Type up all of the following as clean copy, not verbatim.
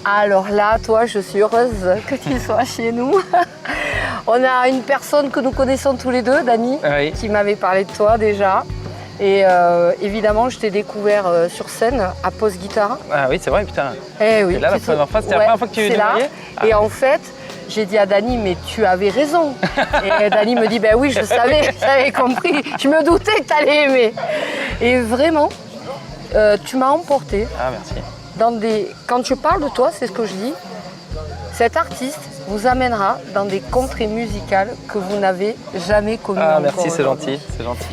Alors là, toi, je suis heureuse que tu sois chez nous. On a une personne que nous connaissons tous les deux, Dany, Oui. qui m'avait parlé de toi déjà. Et évidemment, je t'ai découvert sur scène à Pause Guitare. Ah oui, c'est vrai, putain. Eh oui. C'est là la première fois, c'était la première fois que tu c'est nous voyais. Et en fait, j'ai dit à Dany, mais tu avais raison. Et Dany me dit, ben oui, je savais, j'avais compris. Je me doutais que tu allais aimer. Et vraiment, tu m'as emporté. Ah, merci. Quand je parle de toi, c'est ce que je dis, cet artiste vous amènera dans des contrées musicales que vous n'avez jamais connues Ah, encore merci, c'est aujourd'hui. gentil, c'est gentil.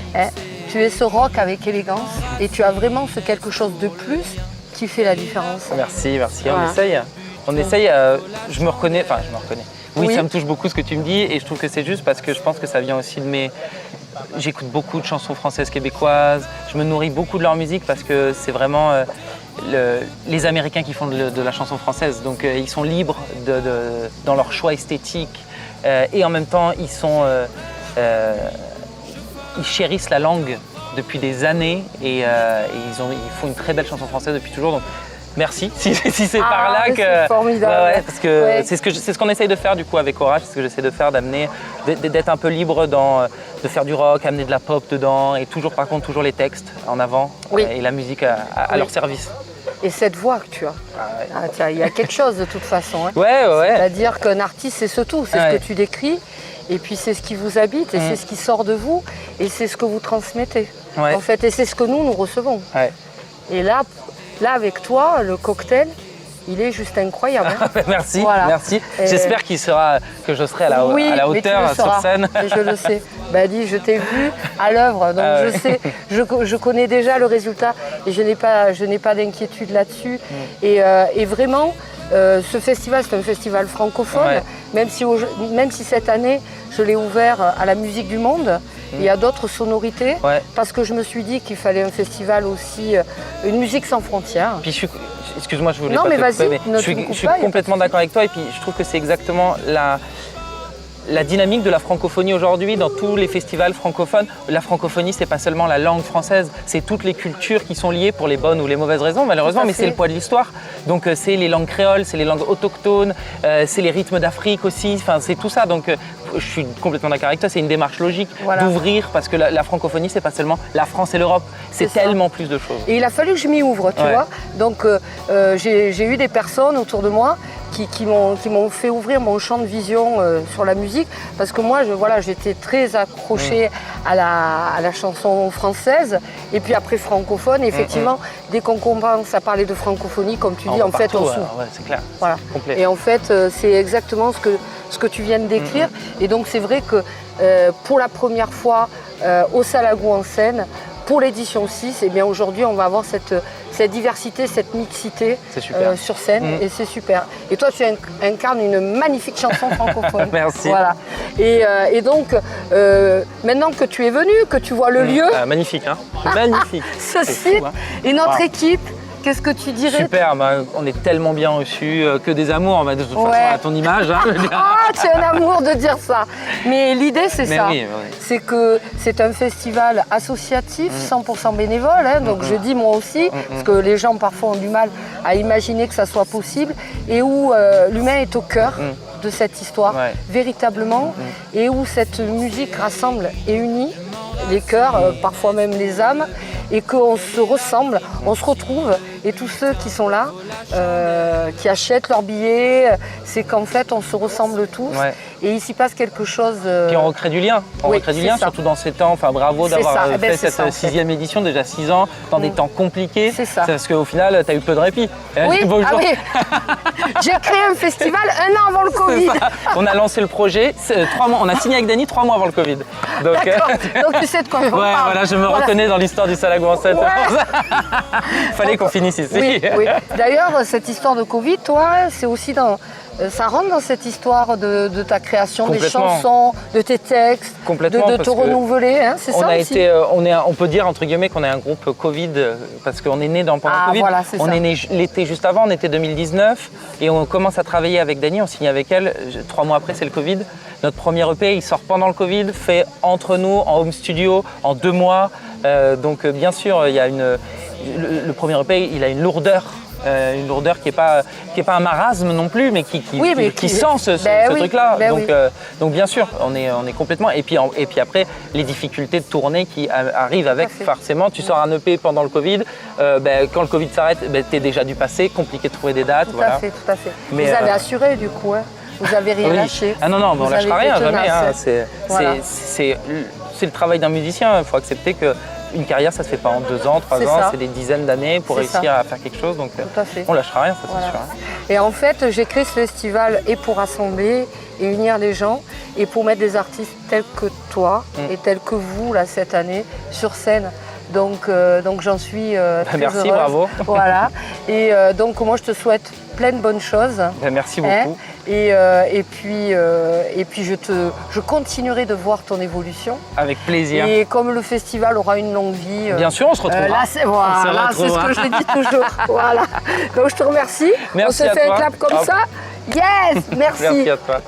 Tu es ce rock avec élégance et tu as vraiment ce quelque chose de plus qui fait la différence. Merci, merci. Voilà. On essaye, je me reconnais. Oui, ça me touche beaucoup ce que tu me dis et je trouve que c'est juste parce que je pense que ça vient aussi de mes... J'écoute beaucoup de chansons françaises québécoises, je me nourris beaucoup de leur musique parce que c'est vraiment les Américains qui font de la chanson française. Donc ils sont libres dans leur choix esthétique et en même temps ils chérissent la langue depuis des années et ils font une très belle chanson française depuis toujours. Donc, merci, si c'est par là que... C'est formidable. Ouais, parce que c'est ce qu'on essaye de faire du coup avec Orage, c'est ce que j'essaie de faire, d'être un peu libre de faire du rock, amener de la pop dedans et toujours par contre toujours les textes en avant et la musique à leur service. Et cette voix que tu as, tiens, il y a quelque chose de toute façon. Hein. Ouais. C'est-à-dire qu'un artiste, c'est ce tout, c'est ce que tu décris. Et puis c'est ce qui vous habite et c'est ce qui sort de vous et c'est ce que vous transmettez. En fait, et c'est ce que nous recevons. Ouais. Et là, avec toi, le cocktail, il est juste incroyable. Hein. Merci, voilà. merci. J'espère que je serai à la hauteur sur scène. Je le sais. Dis, je t'ai vu à l'œuvre, donc je sais, je connais déjà le résultat et je n'ai pas d'inquiétude là-dessus. Et vraiment, ce festival, c'est un festival francophone, même si cette année, je l'ai ouvert à la musique du monde. Il y a d'autres sonorités, parce que je me suis dit qu'il fallait un festival aussi, une musique sans frontières. Puis excuse-moi, je voulais pas te couper, mais je suis complètement d'accord avec toi et puis je trouve que c'est exactement la dynamique de la francophonie aujourd'hui dans tous les festivals francophones. La francophonie, c'est pas seulement la langue française, c'est toutes les cultures qui sont liées pour les bonnes ou les mauvaises raisons, malheureusement, mais c'est le poids de l'histoire. Donc c'est les langues créoles, c'est les langues autochtones, c'est les rythmes d'Afrique aussi, enfin c'est tout ça. Donc je suis complètement d'accord avec toi, c'est une démarche logique d'ouvrir parce que la francophonie, c'est pas seulement la France et l'Europe, c'est tellement plus de choses. Et il a fallu que je m'y ouvre, tu vois. Donc j'ai eu des personnes autour de moi qui m'ont fait ouvrir mon champ de vision sur la musique parce que moi j'étais très accrochée à la chanson française et puis après francophone. Effectivement, dès qu'on commence à parler de francophonie, comme tu dis, en fait on s'ouvre. C'est clair. Voilà. Complet. Et en fait c'est exactement ce que tu viens de décrire. Et donc c'est vrai que pour la première fois au Salagou en scène, pour l'édition 6, bien aujourd'hui on va avoir cette diversité, cette mixité sur scène et c'est super. Et toi tu incarnes une magnifique chanson francophone. Merci. Voilà. Et donc maintenant que tu es venu, que tu vois le lieu, magnifique, hein. Magnifique. ce site et notre équipe, qu'est-ce que tu dirais? Super, on est tellement bien reçus, que des amours, de toute façon à ton image. Hein, tu as un amour de dire ça. Mais l'idée c'est ça, c'est que c'est un festival associatif, 100% bénévole, hein, donc je dis moi aussi, parce que les gens parfois ont du mal à imaginer que ça soit possible, et où l'humain est au cœur de cette histoire, véritablement, et où cette musique rassemble et unit les cœurs, parfois même les âmes, et qu'on se ressemble, on se retrouve, et tous ceux qui sont là, qui achètent leurs billets, c'est qu'en fait on se ressemble tous, et il s'y passe quelque chose. Puis on recrée du lien, surtout dans ces temps, bravo d'avoir fait cette 6e édition, déjà 6 ans, dans des temps compliqués, c'est ça. Parce qu'au final tu as eu peu de répit. Oui, j'ai créé un festival 1 an avant le Covid. On a lancé le projet, 3 mois, on a signé avec Dany 3 mois avant le Covid. Donc tu sais de quoi je parle. Voilà, je me reconnais dans l'histoire du Salagou en scène. Fallait qu'on finisse ici. Oui. D'ailleurs, cette histoire de Covid, toi, c'est aussi ça rentre dans cette histoire de ta création des chansons, de tes textes, de te renouveler, hein, c'est ça aussi. On peut dire entre guillemets qu'on est un groupe Covid parce qu'on est né pendant le Covid. Voilà, on est né l'été juste avant, on était 2019 et on commence à travailler avec Dany, on signe avec elle. 3 mois après, c'est le Covid. Notre premier EP, il sort pendant le Covid, fait entre nous en home studio en 2 mois. Donc bien sûr, il y a le premier EP, il a une lourdeur une lourdeur qui est pas un marasme non plus, mais qui sent ce truc-là. Donc bien sûr, on est complètement. Et puis après, les difficultés de tournée qui arrivent avec forcément. Tu sors un EP pendant le Covid, quand le Covid s'arrête, tu es déjà du passé, compliqué de trouver des dates. Tout à fait. Mais vous avez assuré du coup, hein. Vous n'avez rien lâché. Ah non, on ne lâchera rien, jamais. Hein. C'est le travail d'un musicien. Il faut accepter qu'une carrière, ça ne se fait pas en 2 ans, 3 ans. C'est des dizaines d'années pour réussir à faire quelque chose. Donc on ne lâchera rien, ça c'est sûr. Et en fait, j'ai créé ce festival et pour rassembler et unir les gens et pour mettre des artistes tels que toi et tels que vous là, cette année sur scène. Donc j'en suis très merci, heureuse. Bravo. Voilà. Et donc moi je te souhaite plein de bonnes choses. Merci beaucoup. Et puis je continuerai de voir ton évolution. Avec plaisir. Et comme le festival aura une longue vie. Bien sûr, on se retrouvera. Là, c'est ce que je dis toujours. Voilà. Donc je te remercie. Merci on se fait un clap comme ça. Yes, merci. Merci à toi.